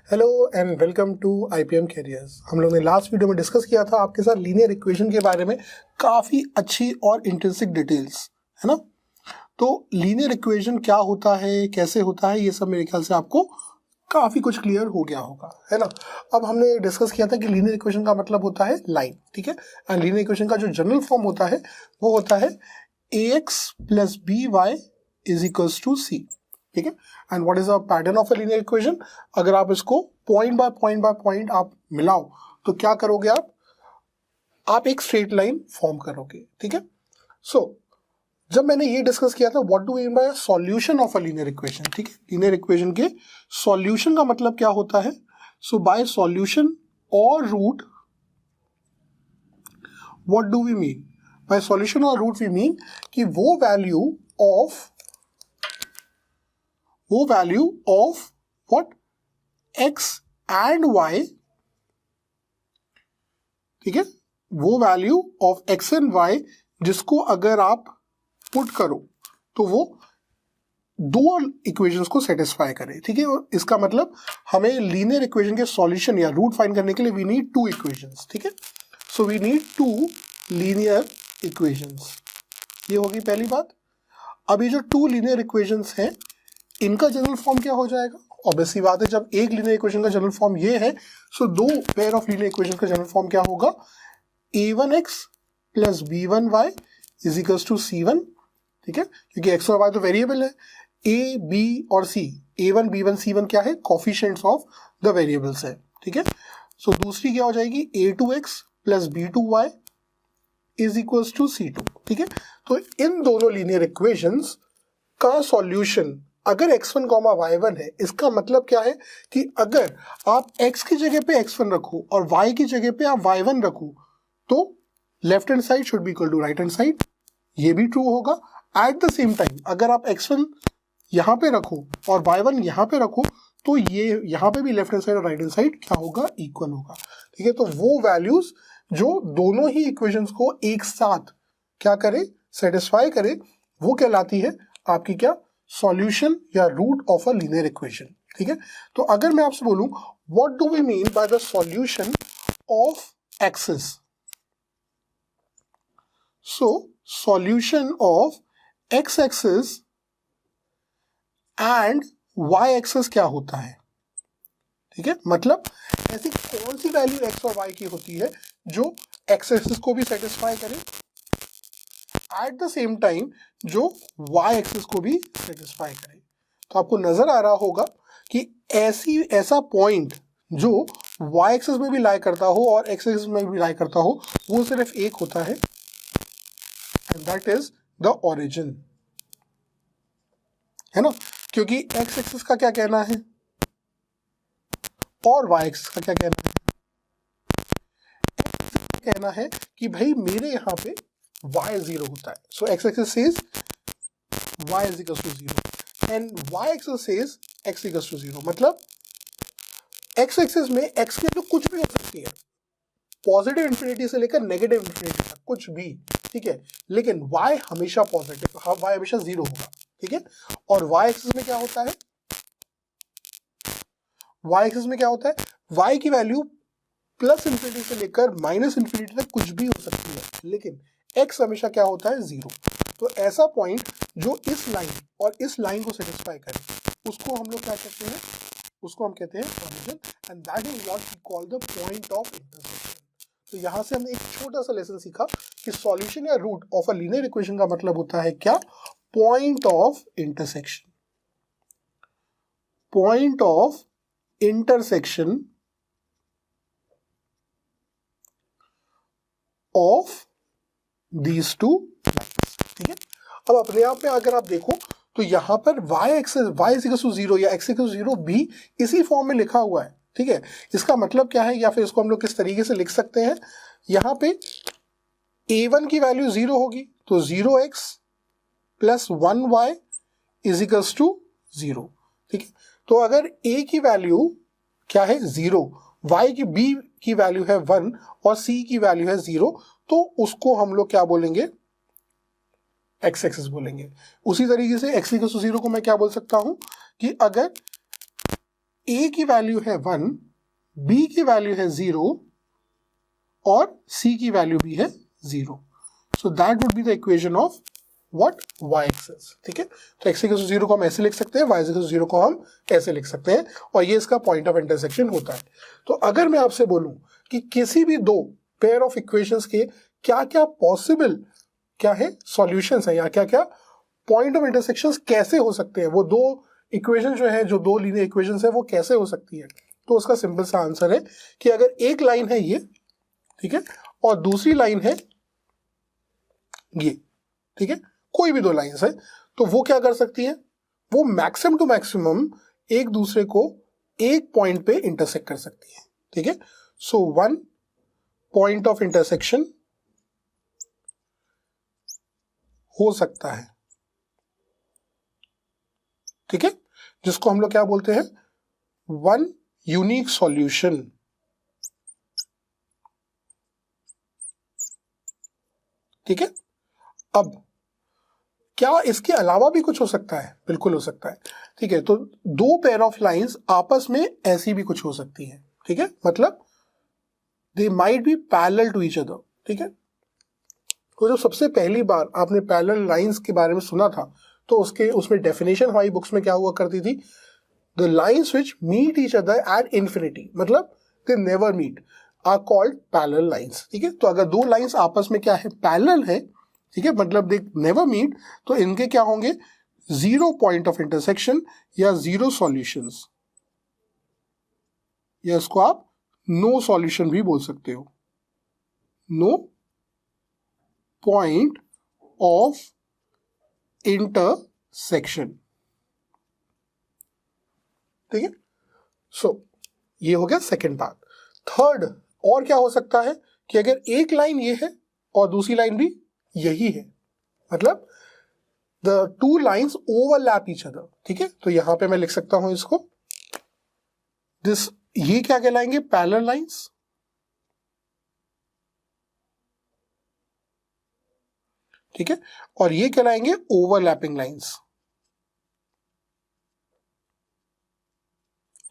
Hello and welcome to IPM careers. हम लोग ने लास्ट वीडियो में डिस्कस किया था आपके साथ लीनियर इक्वेशन के बारे में, काफ़ी अच्छी और इंटरेस्टिंग डिटेल्स, है ना। तो लीनियर इक्वेशन क्या होता है, कैसे होता है, ये सब मेरे ख्याल से आपको काफ़ी कुछ क्लियर हो गया होगा, है ना। अब हमने डिस्कस किया था कि लीनियर इक्वेशन का मतलब होता है लाइन, ठीक है। एंड लीनियर इक्वेशन का जो जनरल फॉर्म होता है वो होता है ax plus B Y is equals to C, ठीक है। And what is a pattern of a linear equation? अगर आप इसको पॉइंट बाय पॉइंट आप मिलाओ तो क्या करोगे आप एक स्ट्रेट लाइन फॉर्म करोगे, ठीक है। सो जब मैंने ये डिस्कस किया था what do we mean by solution of a linear equation, ठीक है। लीनियर इक्वेशन के सॉल्यूशन का मतलब क्या होता है? सो बाय सॉल्यूशन और root, what do we mean by solution और रूट? वी मीन कि वो value of what x and y, ठीक है, वो value of x and y जिसको अगर आप पुट करो तो वो दो इक्वेशंस को सेटिस्फाई करे, ठीक है। और इसका मतलब हमें लीनियर इक्वेशन के सॉल्यूशन या रूट फाइंड करने के लिए वी नीड टू इक्वेशंस, ठीक है। So we need to linear equations, ये होगी पहली बात। अब ये जो टू लीनियर इक्वेशंस हैं इनका जनरल फॉर्म क्या हो जाएगा? ऑब्वियसली बात है, जब एक लीनियर इक्वेशन का जनरल फॉर्म ये है, सो दो पेयर ऑफ लीनियर इक्वेशन का जनरल फॉर्म क्या होगा? a1x plus b1y is equals to c1, ठीक है, क्योंकि x और y तो वेरिएबल है। a, b और c, a1, b1, c1 क्या है? कोफिशिएंट्स ऑफ द वेरिएबल्स है, ठीक है। सो दूसरी क्या हो जाएगी? a2x plus b2y is equals to c2, ठीक है। तो इन दोनों लीनियर इक्वेशंस का सॉल्यूशन अगर x1, y1 है, इसका मतलब क्या है कि अगर आप x की जगह पे x1 रखो और y की जगह पे आप y1 रखो तो left hand side should be equal to right hand side, ये भी ट्रू होगा। एट द सेम टाइम अगर आप x1 यहां पे रखो और y1 यहां पे रखो तो ये यहां पे भी लेफ्ट हैंड साइड और राइट हैंड साइड क्या होगा? इक्वल होगा, ठीक है। तो वो वैल्यूज जो दोनों ही इक्वेशंस को एक साथ क्या करे? सेटिस्फाई करे, वो कहलाती है आपकी क्या? सॉल्यूशन या root of a linear equation, ठीक है। तो अगर मैं आपसे बोलूं what do we mean by the solution of axis, so solution of x axis and y axis क्या होता है, ठीक है। मतलब ऐसी कौन सी वैल्यू एक्स और वाई की होती है जो एक्स एक्सिस को भी सेटिस्फाई करे एट द सेम टाइम जो y एक्सिस को भी सेटिस्फाई करे? तो आपको नजर आ रहा होगा कि ऐसा पॉइंट जो y एक्सिस में भी लाई करता हो और x एक्सिस में भी लाई करता हो वो सिर्फ एक होता है, and that is the origin, है ना। क्योंकि x एक्सिस का क्या कहना है और y एक्सिस का क्या कहना है? कहना है कि भाई मेरे यहाँ पे y 0 होता है, सो x axis says y is equals to 0 and y axis says x equals to 0। मतलब x एक्सिस में x की वैल्यू कुछ भी हो सकती है, पॉजिटिव इंफिनिटी से लेकर नेगेटिव इंफिनिटी तक कुछ भी, ठीक है। लेकिन y हमेशा पॉजिटिव, y हमेशा 0 होगा, ठीक है। और y एक्सिस में क्या होता है? y एक्सिस में क्या होता है? y की वैल्यू प्लस इंफिनिटी से लेकर माइनस इंफिनिटी तक कुछ भी हो सकती है, लेकिन x हमेशा क्या होता है? 0। तो ऐसा पॉइंट जो इस लाइन और इस लाइन को सेटिस्फाई करे उसको हम लोग क्या कहते हैं? उसको हम कहते हैं origin, and that is what we call the point of intersection. तो यहां से हमने एक छोटा सा लेसन सीखा कि सॉल्यूशन या root of a linear equation का मतलब होता है क्या? Point of intersection, point of intersection of these two lines, ठीक है। अब अपने आप में अगर आप देखो तो यहां पर y axis y equal to 0 या x इक्वल टू 0 भी इसी फॉर्म में लिखा हुआ है, ठीक है। इसका मतलब क्या है, या फिर इसको हम लोग किस तरीके से लिख सकते हैं? यहां पे a1 की वैल्यू 0 होगी तो 0x plus 1y is equal to 0, ठीक है। तो अगर a की वैल्यू क्या है? 0, y की b की वैल्यू है 1 और c की वैल्यू है 0, तो उसको हम लोग क्या बोलेंगे? एक्स एक्सिस बोलेंगे। उसी तरीके से x इक्वल टू 0 को मैं क्या बोल सकता हूं कि अगर ए की वैल्यू है 1, बी की वैल्यू है 0 और सी की वैल्यू भी है 0. So that would be the equation of what y axis. ठीक है, तो x इक्वल टू 0 को हम ऐसे लिख सकते हैं, y इक्वल टू 0 को हम ऐसे लिख सकते हैं, और ये इसका पॉइंट ऑफ इंटरसेक्शन होता है. तो अगर मैं आपसे बोलूं कि किसी भी दो पेयर ऑफ इक्वेशंस के क्या क्या पॉसिबल क्या है सॉल्यूशंस है, या क्या क्या पॉइंट ऑफ इंटरसेक्शंस कैसे हो सकते हैं, वो दो इक्वेशन जो है, जो दो लीनियर इक्वेशंस है, वो कैसे हो सकती है, तो उसका सिंपल सा आंसर है कि अगर एक लाइन है ये, ठीक है, और दूसरी लाइन है ये, ठीक है, कोई भी दो लाइंस है, तो वो क्या कर सकती है, वो मैक्सिमम टू मैक्सिमम एक दूसरे को एक पॉइंट पे इंटरसेक्ट कर सकती है. ठीक है, so one point of intersection हो सकता है. ठीक है, जिसको हम लोग क्या बोलते हैं, वन यूनिक सॉल्यूशन. ठीक है, अब क्या इसके अलावा भी कुछ हो सकता है? बिल्कुल हो सकता है. ठीक है, तो दो पेयर ऑफ लाइंस आपस में ऐसी भी कुछ हो सकती है. ठीक है, मतलब they might be parallel to each other. ठीक है, तो जब सबसे पहली बार आपने पैरेलल लाइंस के बारे में सुना था, तो उसमें डेफिनेशन हमारी बुक्स में क्या हुआ करती थी, the lines which meet each other at infinity, मतलब they never meet, are called parallel lines. ठीक है, तो अगर दो लाइंस आपस में क्या है, पैरेलल है, ठीक है, मतलब दे नेवर मीट, तो इनके क्या होंगे, जीरो पॉइंट ऑफ इंटरसेक्शन या जीरो सॉल्यूशंस, या इसको आप नो सॉल्यूशन भी बोल सकते हो, नो पॉइंट ऑफ इंटरसेक्शन. ठीक है, सो ये हो गया सेकेंड पार्ट. थर्ड और क्या हो सकता है कि अगर एक लाइन ये है और दूसरी लाइन भी यही है, मतलब the two lines overlap each other. ठीक है, तो यहां पे मैं लिख सकता हूं इसको, दिस, ये क्या कहलाएंगे, पैरेलल लाइंस. ठीक है, और ये कहलाएंगे ओवरलैपिंग लाइंस.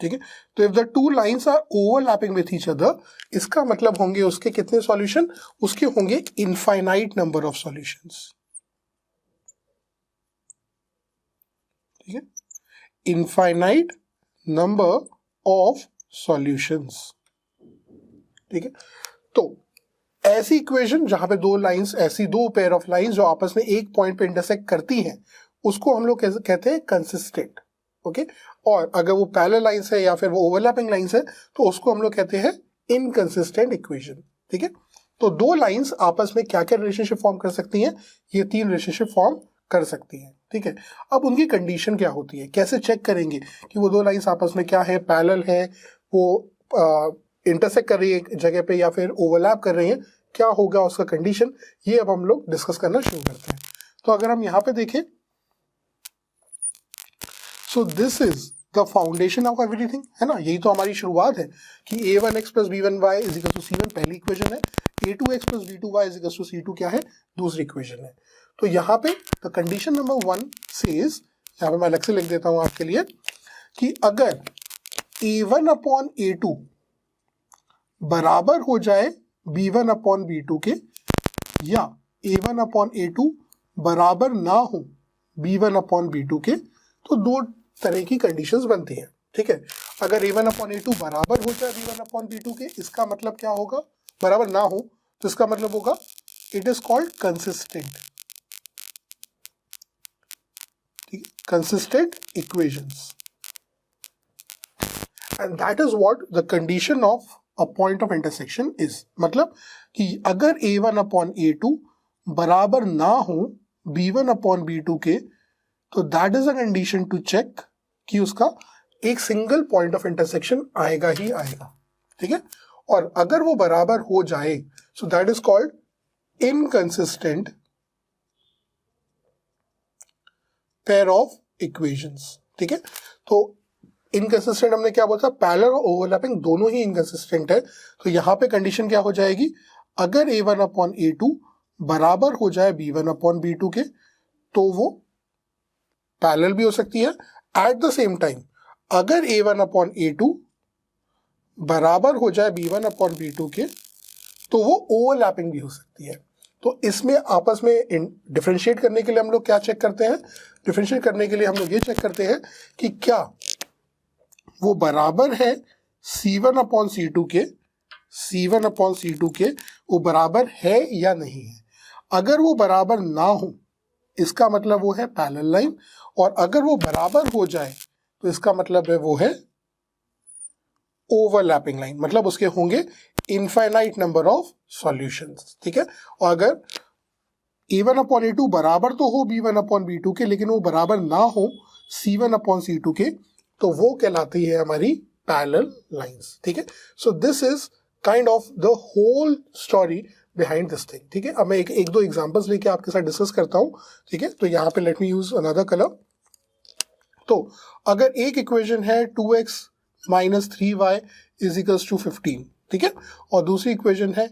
ठीक है, तो if the two lines are overlapping with each other, इसका मतलब होंगे उसके कितने सॉल्यूशन, उसके होंगे इनफाइनाइट नंबर ऑफ सॉल्यूशंस. ठीक है, इनफाइनाइट नंबर ऑफ सॉल्यूशंस. ठीक है, तो ऐसी इक्वेशन जहां पे दो लाइंस, ऐसी दो पेयर ऑफ लाइंस जो आपस में एक पॉइंट पे इंटरसेक्ट करती हैं, उसको हम लोग कहते हैं कंसिस्टेंट. ओके, और अगर वो पैरेलल लाइंस है या फिर वो ओवरलैपिंग लाइंस है, तो उसको हम लोग कहते हैं इनकंसिस्टेंट इक्वेशन. ठीक है, तो दो लाइंस आपस में क्या क्या रिलेशनशिप फॉर्म कर सकती हैं, ये तीन रिलेशनशिप फॉर्म कर सकती हैं. ठीक है, अब उनकी कंडीशन क्या होती है, कैसे चेक करेंगे कि वो दो लाइंस आपस में क्या है, पैरेलल है, वो इंटरसेक्ट कर रही है एक जगह पे या फिर ओवरलैप कर रही है, क्या होगा उसका कंडीशन, ये अब हम लोग डिस्कस करना शुरू करते हैं. तो अगर हम यहां पे देखें, सो this is the foundation of everything, है ना, यही तो हमारी शुरुआत है कि a1x plus b1y is equal to c1 पहली इक्वेशन है, a2x plus b2y is equal to c2 क्या है, दूसरी इक्वेशन है. तो यहाँ पे द कंडीशन नंबर 1 सेज, यहाँ पे मैं अलग से लिख देता हूं आपके लिए, कि अगर a1 अपॉन a2 बराबर हो जाए b1 अपॉन b2 के, या a1 अपॉन a2 बराबर ना हो b1 अपॉन b2 के, तो दो तरह की कंडीशंस बनती हैं. ठीक है, अगर a1 अपॉन a2 बराबर हो जाए b1 अपॉन b2 के, इसका मतलब क्या होगा, बराबर ना हो तो इसका मतलब होगा इट इज कॉल्ड कंसिस्टेंट. ठीक है, consistent equations, and that is what the condition of a point of intersection is. मतलब कि अगर a1 अपॉन a2 बराबर ना हो b1 अपॉन b2 के, तो that is a condition to check कि उसका एक सिंगल पॉइंट ऑफ इंटरसेक्शन आएगा ही आएगा. ठीक है, और अगर वो बराबर हो जाए, so that is called inconsistent pair of equations. ठीक है, तो इनकंसिस्टेंट हमने क्या बोला था, पैरेलल और ओवरलैपिंग दोनों ही इनकंसिस्टेंट है. तो यहां पे कंडीशन क्या हो जाएगी, अगर a1 अपॉन a2 बराबर हो जाए b1 अपॉन b2 के, तो वो पैरेलल भी हो सकती है. एट द सेम टाइम अगर A1 अपॉन A2 बराबर हो जाए B1 अपॉन B2 के तो वो ओवरलैपिंग भी हो सकती है। तो इसमें आपस में डिफरेंशिएट करने के लिए हम लोग क्या चेक करते हैं? डिफरेंशिएट करने के लिए हम लोग ये चेक करते हैं कि क्या वो बराबर है C1 अपॉन C2 के, C1 अपॉन C2 के वो बराबर है या नहीं है। अगर वो बराबर ना हो इसका मतलब वो है पैरेलल लाइन, और अगर वो बराबर हो जाए तो इसका मतलब है वो है ओवरलैपिंग लाइन, मतलब उसके होंगे इनफाइनाइट नंबर ऑफ सॉल्यूशंस। ठीक है, और अगर A1 अपॉन A2 बराबर तो हो B1 अपॉन B2 के, लेकिन वो बराबर ना हो C1 अपॉन C2 के, तो वो कहलाती है हमारी पैरेलल लाइंस। ठीक है, so this is kind of the whole story behind this thing. ठीक है, अब मैं एक दो एग्जांपल्स लेके आपके साथ डिस्कस करता हूं। ठीक है, तो यहाँ पे let me use another colour. तो अगर एक इक्वेशन है 2x minus 3y is equals to 15, ठीक है, और दूसरी इक्वेशन है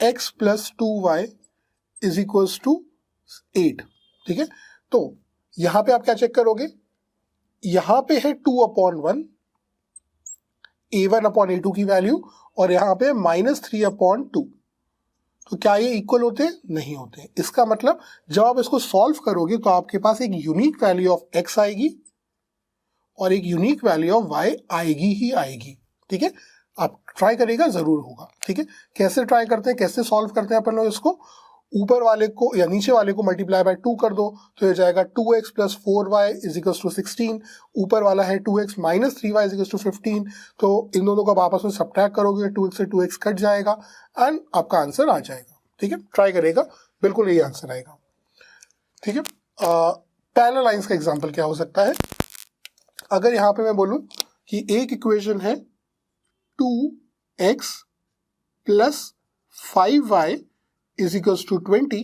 x plus 2y is equals to 8। ठीक है, तो यहां पे आप क्या चेक करोगे? यहां पे है 2 अपॉन 1 A1 अपॉन A2 की वैल्यू, और यहां पे माइनस 3 अपॉन 2। तो क्या ये इक्वल होते? नहीं होते। इसका मतलब जब आप इसको सॉल्व करोगे तो आपके पास एक यूनिक वैल्यू ऑफ x आएगी और एक यूनिक वैल्यू ऑफ y आएगी ही आएगी। ठीक है, आप ट्राई करेगा जरूर होगा। ठीक है, कैसे ट्राई करते हैं, कैसे सॉल्व करते हैं अपन लोग इसको? ऊपर वाले को या नीचे वाले को मल्टीप्लाई बाय 2 कर दो तो ये जाएगा 2x plus 4y is equal to 16। ऊपर वाला है 2x minus 3y is equal to 15। तो इन दोनों को आप आपस में सब्ट्रैक्ट करोगे, 2x से 2x कट जाएगा एंड आपका आंसर आ जाएगा। ठीक है, ट्राई करेगा, बिल्कुल यही आंसर आएगा। ठीक है, पैरेलल लाइंस का एग्जांपल क्या हो सकता है? अगर यहाँ पे मैं बोलूं कि एक इक्वेशन है 2x plus 5y is equals to 20,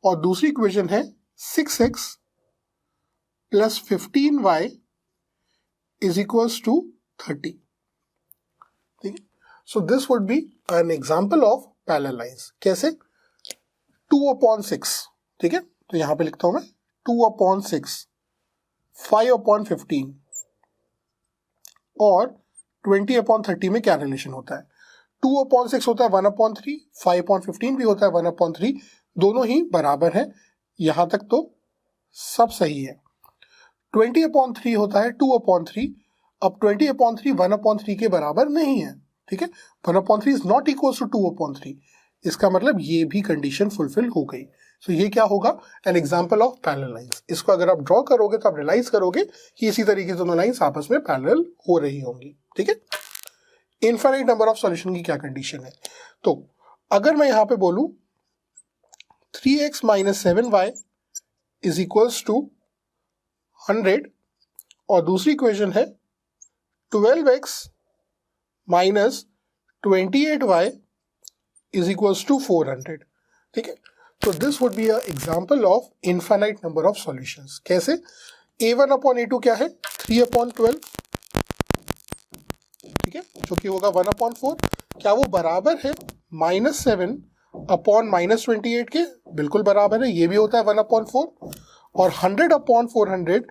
और दूसरी इक्वेशन है 6x plus 15y is equals to 30। ठीक है, so this would be an example of parallel lines. कैसे? 2 अपॉन 6, ठीक है, तो यहां पे लिखता हूं मैं 2 अपॉन 6, 5 अपॉन 15 और 20 अपॉन 30 में क्या रिलेशन होता है? 2 अपॉन 6 होता है 1 अपॉन 3, 5 अपॉन 15 भी होता है 1 अपॉन 3, दोनों ही बराबर है। यहां तक तो सब सही है। 20 अपॉन 3 होता है 2 अपॉन 3। अब 20 अपॉन 3 1 अपॉन 3 के बराबर नहीं है। ठीक है, 1 upon 3 is not equal to 2 upon 3। इसका मतलब ये भी कंडीशन फुलफिल हो गई। सो ये क्या होगा? An example of parallel lines. इसको अगर आप ड्रॉ करोगे तो आप रियलाइज करोगे कि इसी तरीके से दोनों लाइंस आपस में पैरेलल हो रही होंगी। ठीक है, इनफाइनाइट नंबर ऑफ सॉल्यूशन की क्या कंडीशन है? तो अगर मैं यहां पे बोलूं 3x minus 7y is equals to 100, और दूसरी इक्वेशन है 12x minus 28y is equals to 400। ठीक है, तो this would be a example of infinite number of solutions. कैसे? a1 अपॉन a2 क्या है? 3 अपॉन 12, ठीक है, जो कि होगा 1 अपॉन 4। क्या वो बराबर है माइनस 7 अपॉन माइनस 28 के? बिल्कुल बराबर है, ये भी होता है 1 अपॉन 4, और 100 अपॉन 400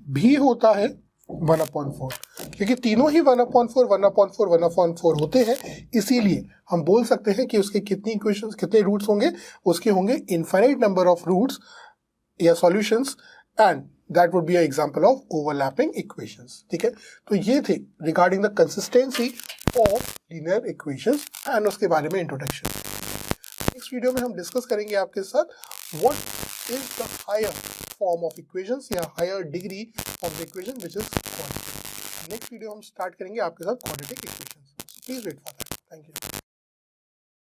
भी होता है 1 अपॉन 4, क्योंकि तीनों ही 1 अपॉन 4 1 अपॉन 4 1 अपॉन 4 होते हैं। इसीलिए हम बोल सकते हैं कि उसके कितनी इक्वेशंस, कितने रूट्स होंगे? उसके होंगे इनफाइनाइट नंबर ऑफ रूट्स या solutions, and that would be an example of overlapping equations. ठीक है, तो ये थे regarding the consistency of linear equations and उसके बारे में introduction। नेक्स्ट वीडियो में हम डिस्कस करेंगे आपके साथ what is the higher form of equations या higher degree of the equation which is quadratic। Next video हम स्टार्ट करेंगे आपके साथ quadratic equations। Please wait for that. Thank you.